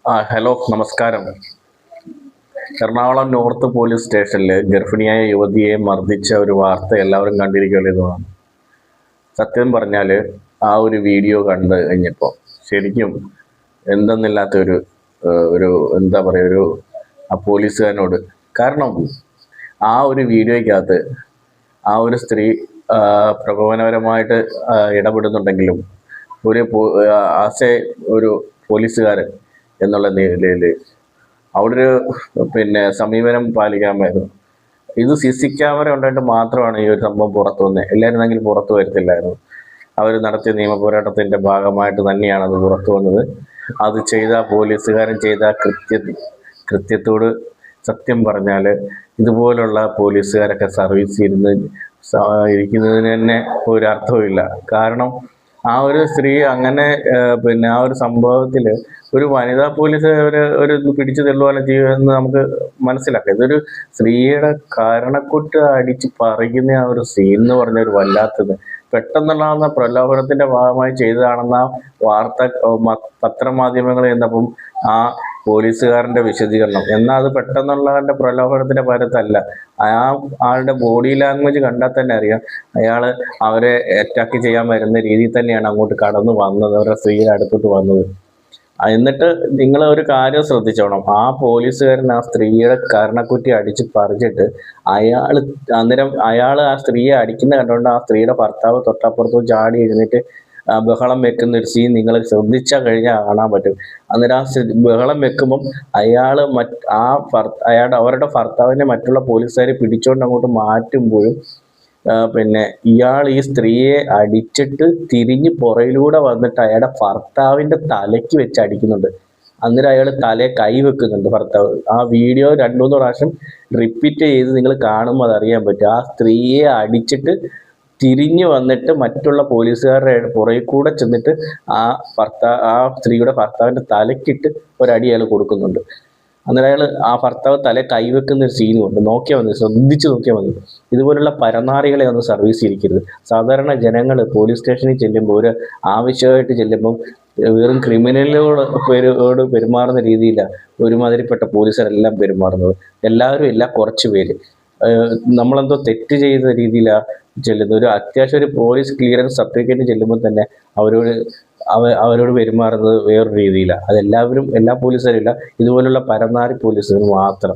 Hello നമസ്കാരം. Ernakulam north police സ്റ്റേഷനിൽ ഗർഭിണിയായ യുവതിയെ മർദ്ദിച്ച ഒരു വാർത്ത എല്ലാവരും കണ്ടിരിക്കുകയാണ്. സത്യം പറഞ്ഞാൽ ആ ഒരു വീഡിയോ കണ്ട് കഴിഞ്ഞപ്പോൾ ശരിക്കും എന്തെന്നില്ലാത്ത ഒരു എന്താ പറയുക, ആ പോലീസുകാരനോട്. കാരണം ആ ഒരു വീഡിയോയ്ക്കകത്ത് ആ ഒരു സ്ത്രീ പ്രകോപനപരമായിട്ട് ഇടപെടുന്നുണ്ടെങ്കിലും ഒരു ആസ് എ ഒരു പോലീസുകാരൻ എന്നുള്ള നിലയിൽ അവിടെ സമീപനം പാലിക്കാമായിരുന്നു. ഇത് CC ക്യാമറ ഉണ്ടായിട്ട് മാത്രമാണ് ഈ ഒരു സംഭവം പുറത്തു വന്നത്. എല്ലായിരുന്നെങ്കിൽ പുറത്തു വരത്തില്ലായിരുന്നു. അവർ നടത്തിയ നിയമ പോരാട്ടത്തിൻ്റെ ഭാഗമായിട്ട് തന്നെയാണ് അത് പുറത്തു വന്നത്. അത് ചെയ്ത പോലീസുകാരൻ ചെയ്ത കൃത്യത്തോട് സത്യം പറഞ്ഞാൽ ഇതുപോലുള്ള പോലീസുകാരൊക്കെ ഇരിക്കുന്നതിന് തന്നെ ഒരു അർത്ഥവുമില്ല. കാരണം ആ ഒരു സ്ത്രീ അങ്ങനെ ആ ഒരു സംഭവത്തിൽ ഒരു വനിതാ പോലീസ് ഒരു പിടിച്ചു തള്ളുവാനോ ചെയ്യുമെന്ന് നമുക്ക് മനസ്സിലാക്കാം. ഇതൊരു സ്ത്രീയുടെ കാരണക്കുറ്റ അടിച്ച് പറിക്കുന്ന ആ ഒരു സീൻ എന്ന് പറഞ്ഞ ഒരു വല്ലാത്തത് പെട്ടെന്നുണ്ടാകുന്ന പ്രലോഭനത്തിന്റെ ഭാഗമായി ചെയ്തതാണെന്ന വാർത്ത പത്രമാധ്യമങ്ങൾ ചെന്നപ്പം ആ പോലീസുകാരന്റെ വിശദീകരണം എന്നാൽ അത് പെട്ടെന്നുള്ളതിന്റെ പ്രലോഭനത്തിന്റെ പരത്തല്ല. ആ ആളുടെ ബോഡി ലാംഗ്വേജ് കണ്ടാൽ തന്നെ അറിയാം അയാൾ അവരെ അറ്റാക്ക് ചെയ്യാൻ വരുന്ന രീതിയിൽ തന്നെയാണ് അങ്ങോട്ട് കടന്നു വന്നത്, അവരുടെ സ്ത്രീയുടെ അടുത്തോട്ട് വന്നത്. എന്നിട്ട് നിങ്ങൾ ഒരു കാര്യം ശ്രദ്ധിച്ചോണം, ആ പോലീസുകാരൻ ആ സ്ത്രീയുടെ കർണക്കുറ്റി അടിച്ച് പറിച്ചിട്ട് അയാൾ ആ സ്ത്രീയെ അടിക്കുന്ന കണ്ടുകൊണ്ട് ആ സ്ത്രീയുടെ ഭർത്താവ് തൊട്ടപ്പുറത്തും ചാടി എഴുന്നേറ്റ് ബഹളം വെക്കുന്ന ഒരു സീൻ നിങ്ങൾ ശ്രദ്ധിച്ചാൽ കഴിഞ്ഞാൽ കാണാൻ പറ്റും. അന്നേരം ആ ബഹളം വെക്കുമ്പം അവരുടെ ഭർത്താവിനെ മറ്റുള്ള പോലീസുകാരെ പിടിച്ചോണ്ട് അങ്ങോട്ട് മാറ്റുമ്പോഴും ഇയാൾ ഈ സ്ത്രീയെ അടിച്ചിട്ട് തിരിഞ്ഞ് പുറയിലൂടെ വന്നിട്ട് അയാളുടെ ഭർത്താവിന്റെ തലയ്ക്ക് വെച്ച് അടിക്കുന്നുണ്ട്. അന്നേരം അയാൾ തലയെ കൈ വെക്കുന്നുണ്ട് ഭർത്താവ്. ആ വീഡിയോ 2-3 പ്രാവശ്യം റിപ്പീറ്റ് ചെയ്ത് നിങ്ങൾ കാണുമ്പോൾ അതറിയാൻ പറ്റും. ആ സ്ത്രീയെ അടിച്ചിട്ട് തിരിഞ്ഞു വന്നിട്ട് മറ്റുള്ള പോലീസുകാരുടെ പുറകിൽ കൂടെ ചെന്നിട്ട് ആ സ്ത്രീയുടെ ഭർത്താവിന്റെ തലക്കിട്ട് ഒരടി അയാൾ കൊടുക്കുന്നുണ്ട്. അന്നേരം അയാൾ ആ ഭർത്താവ് തല കൈവെക്കുന്ന ഒരു സീനും ഉണ്ട്. ശ്രദ്ധിച്ചു നോക്കിയാൽ മതി. ഇതുപോലുള്ള പരനാറികളെ ഒന്നും സർവീസ് ചെയ്യിക്കരുത്. സാധാരണ ജനങ്ങൾ പോലീസ് സ്റ്റേഷനിൽ ചെല്ലുമ്പോൾ ഒരു ആവശ്യമായിട്ട് ചെല്ലുമ്പം വെറും ക്രിമിനലുകളോട് പെരുമാറുന്ന രീതിയിലാണ് ഒരുമാതിരിപ്പെട്ട പോലീസുകാരെല്ലാം പെരുമാറുന്നത്. എല്ലാവരും ഇല്ല, കുറച്ച് പേര് നമ്മളെന്തോ തെറ്റ് ചെയ്യുന്ന രീതിയിലാണ് ചെല്ലുന്നത്. ഒരു അത്യാവശ്യം ഒരു പോലീസ് ക്ലിയറൻസ് സർട്ടിഫിക്കറ്റ് ചെല്ലുമ്പോൾ തന്നെ അവരോട് പെരുമാറുന്നത് വേറൊരു രീതിയിലാണ്. അതെല്ലാവരും എല്ലാ പോലീസുകാരും ഇല്ല, ഇതുപോലുള്ള പരനാറി പോലീസുകാർ മാത്രം.